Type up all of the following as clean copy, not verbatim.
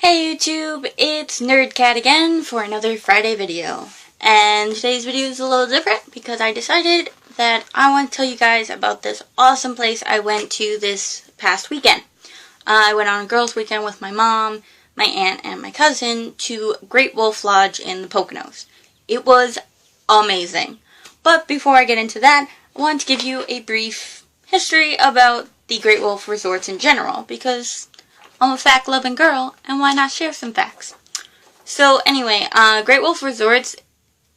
Hey YouTube, it's NerdCat again for another Friday video. And today's video is a little different because I decided that I want to tell you guys about this awesome place I went to this past weekend. I went on a girls' weekend with my mom, my aunt, and my cousin to Great Wolf Lodge in the Poconos. It was amazing. But before I get into that, I want to give you a brief history about the Great Wolf Resorts in general because I'm a fact-loving girl, and why not share some facts? So anyway, Great Wolf Resorts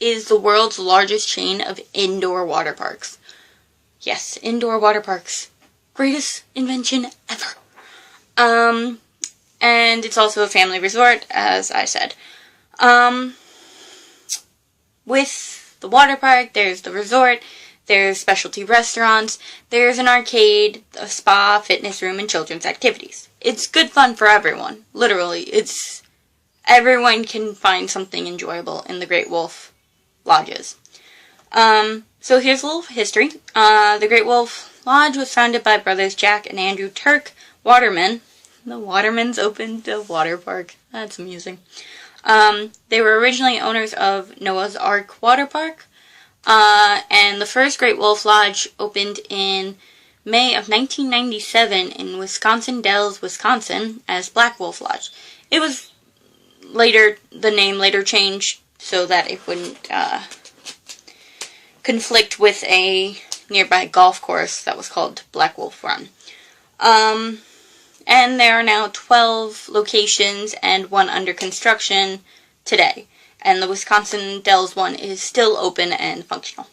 is the world's largest chain of indoor water parks. Yes, indoor water parks. Greatest invention ever. And it's also a family resort, as I said. With the water park, there's the resort, there's specialty restaurants, there's an arcade, a spa, fitness room, and children's activities. It's good fun for everyone. Literally, everyone can find something enjoyable in the Great Wolf Lodges. So here's a little history. The Great Wolf Lodge was founded by brothers Jack and Andrew Turk Waterman. The Watermans opened a water park. That's amusing. They were originally owners of Noah's Ark Water Park. And the first Great Wolf Lodge opened in May of 1997 in Wisconsin Dells, Wisconsin, as Black Wolf Lodge. It was the name later changed so that it wouldn't conflict with a nearby golf course that was called Black Wolf Run. And there are now 12 locations and one under construction today. And the Wisconsin Dells one is still open and functional.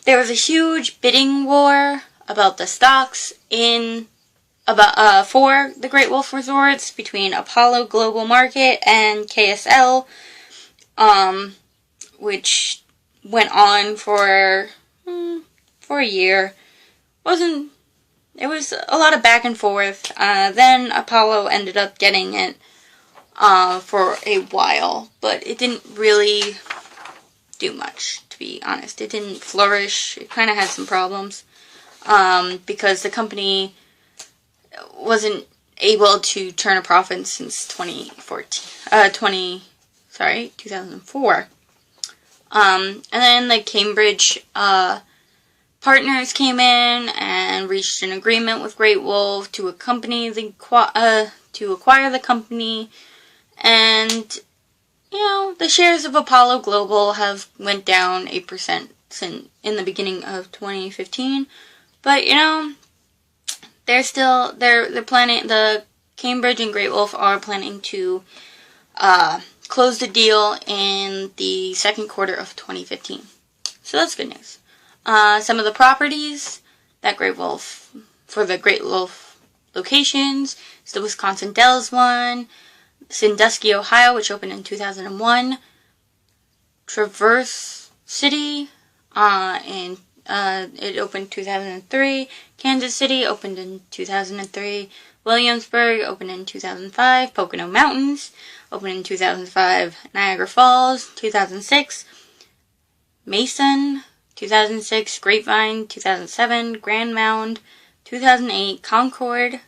There was a huge bidding war about the stocks for the Great Wolf Resorts between Apollo Global Market and KSL, which went on for a year. It was a lot of back and forth. Then Apollo ended up getting it for a while, but it didn't really do much, to be honest. It didn't flourish. It kind of had some problems because the company wasn't able to turn a profit since 2004. And then the Cambridge partners came in and reached an agreement with Great Wolf to acquire the company. And, the shares of Apollo Global have went down 8% in the beginning of 2015. But, they're planning, the Cambridge and Great Wolf are planning to close the deal in the second quarter of 2015. So that's good news. Some of the properties that for the Great Wolf locations is the Wisconsin Dells one, Sandusky, Ohio, which opened in 2001. Traverse City, it opened in 2003. Kansas City opened in 2003. Williamsburg opened in 2005. Pocono Mountains opened in 2005. Niagara Falls, 2006. Mason, 2006. Grapevine, 2007. Grand Mound, 2008. Concord,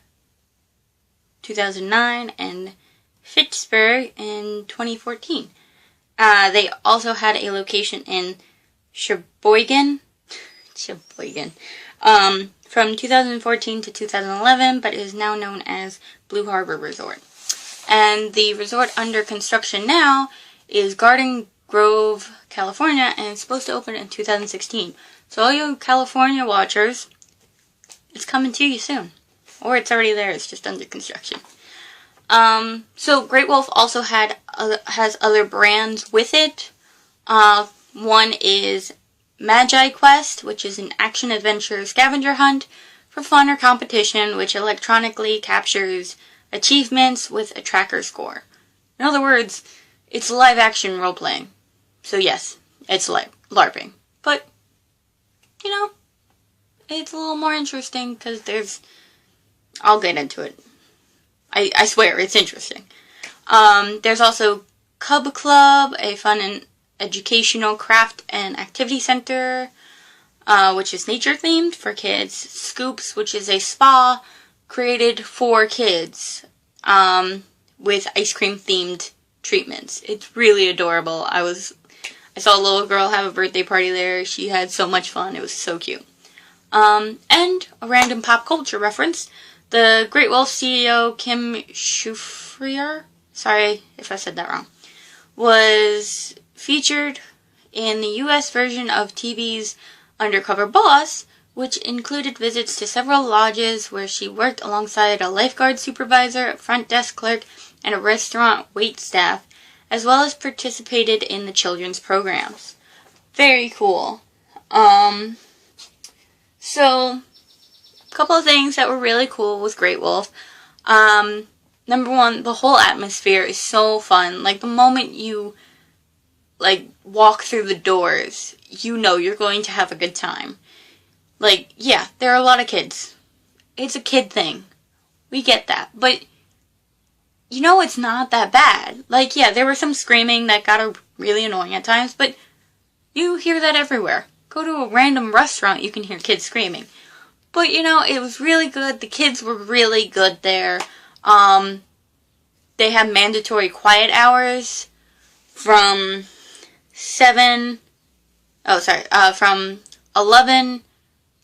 2009. And Fitchburg in 2014. They also had a location in Sheboygan, from 2014 to 2011, but it is now known as Blue Harbor Resort. And the resort under construction now is Garden Grove, California, and it's supposed to open in 2016. So all you California watchers, it's coming to you soon. Or it's already there, it's just under construction. So Great Wolf also has other brands with it. One is Magi Quest, which is an action-adventure scavenger hunt for fun or competition, which electronically captures achievements with a tracker score. In other words, it's live-action role-playing. So yes, it's LARPing. But, it's a little more interesting because I'll get into it. I swear, it's interesting. There's also Cub Club, a fun and educational craft and activity center, which is nature-themed for kids. Scoops, which is a spa created for kids. with ice cream themed treatments. It's really adorable. I saw a little girl have a birthday party there. She had so much fun. It was so cute. And a random pop culture reference. The Great Wolf CEO, Kim Schufrier, sorry if I said that wrong, was featured in the US version of TV's Undercover Boss, which included visits to several lodges where she worked alongside a lifeguard supervisor, a front desk clerk, and a restaurant wait staff, as well as participated in the children's programs. Very cool. So, a couple of things that were really cool with Great Wolf. Number one, the whole atmosphere is so fun. Like, the moment you, walk through the doors, you know you're going to have a good time. Like, yeah, there are a lot of kids. It's a kid thing. We get that. But, it's not that bad. Like, yeah, there was some screaming that got really annoying at times, but you hear that everywhere. Go to a random restaurant, you can hear kids screaming. But, it was really good. The kids were really good there. They had mandatory quiet hours from from 11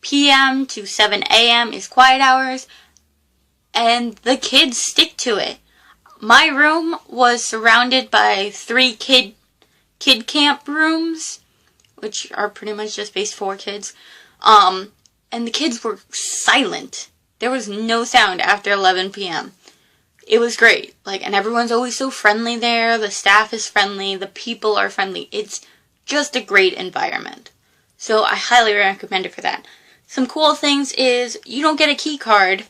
p.m. to 7 a.m. is quiet hours, and the kids stick to it. My room was surrounded by 3 kid camp rooms, which are pretty much just based for kids, and the kids were silent. There was no sound after 11 p.m. It was great, and everyone's always so friendly there, the staff is friendly, the people are friendly, it's just a great environment. So I highly recommend it for that. Some cool things is, you don't get a key card,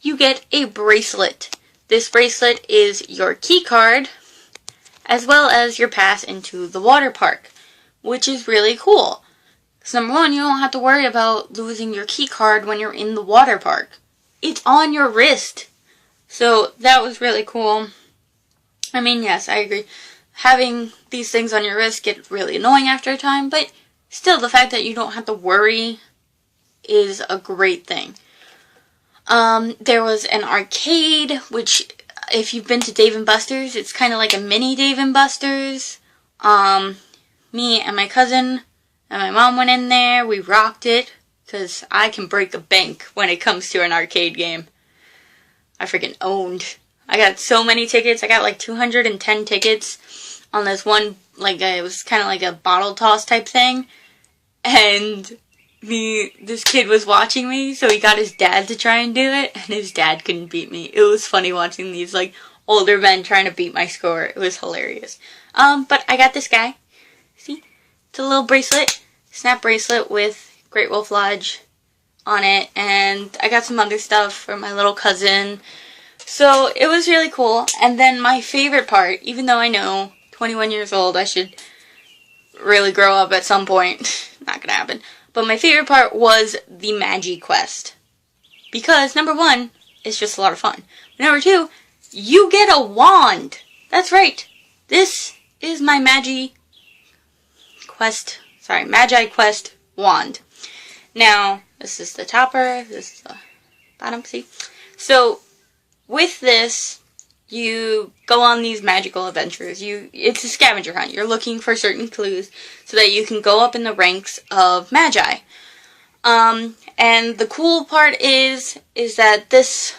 you get a bracelet. This bracelet is your key card, as well as your pass into the water park, which is really cool. Because number one, you don't have to worry about losing your key card when you're in the water park. It's on your wrist. So that was really cool. I mean, yes, I agree. Having these things on your wrist get really annoying after a time, but still the fact that you don't have to worry is a great thing. There was an arcade, which if you've been to Dave & Buster's, it's kind of like a mini Dave & Buster's. Me and my cousin and my mom went in there. We rocked it, because I can break a bank when it comes to an arcade game. I freaking owned. I got so many tickets. I got 210 tickets on this one, it was kind of like a bottle toss type thing. And this kid was watching me, so he got his dad to try and do it, and his dad couldn't beat me. It was funny watching these, older men trying to beat my score. It was hilarious. But I got this guy. See? It's a little bracelet. Snap bracelet with Great Wolf Lodge on it, and I got some other stuff for my little cousin. So it was really cool. And then my favorite part, even though I know 21 years old, I should really grow up at some point. Not gonna happen. But my favorite part was the Magi quest. Because, number one, it's just a lot of fun. But number two, you get a wand. That's right. This is my Magi quest wand. Now, this is the topper, this is the bottom, see? So, with this, you go on these magical adventures. It's a scavenger hunt. You're looking for certain clues so that you can go up in the ranks of Magi. And the cool part is that this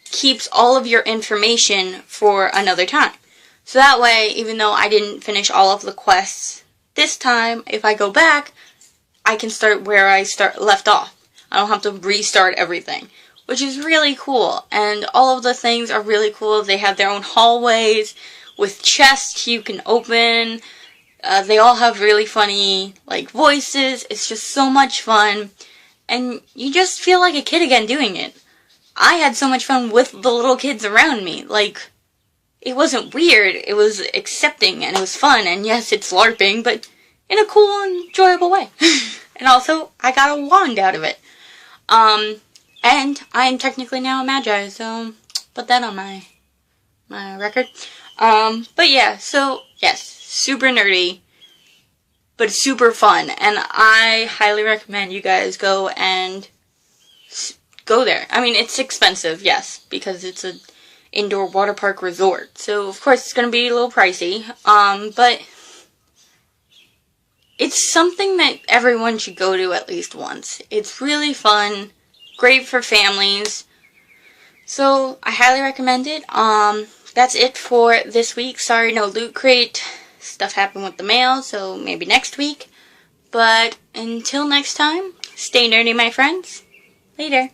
keeps all of your information for another time. So that way, even though I didn't finish all of the quests this time, if I go back, I can start where I left off. I don't have to restart everything, which is really cool. And all of the things are really cool. They have their own hallways with chests you can open. They all have really funny, voices. It's just so much fun. And you just feel like a kid again doing it. I had so much fun with the little kids around me. It wasn't weird. It was accepting and it was fun. And yes, it's LARPing, but in a cool and enjoyable way. And also, I got a wand out of it. And I am technically now a Magi, so put that on my record. But yeah, so yes, super nerdy, but super fun, and I highly recommend you guys go and go there. I mean, it's expensive, yes, because it's indoor water park resort. So of course it's going to be a little pricey, but it's something that everyone should go to at least once. It's really fun, great for families, so I highly recommend it. That's it for this week. Sorry, no Loot Crate. Stuff happened with the mail, so maybe next week. But until next time, stay nerdy, my friends. Later.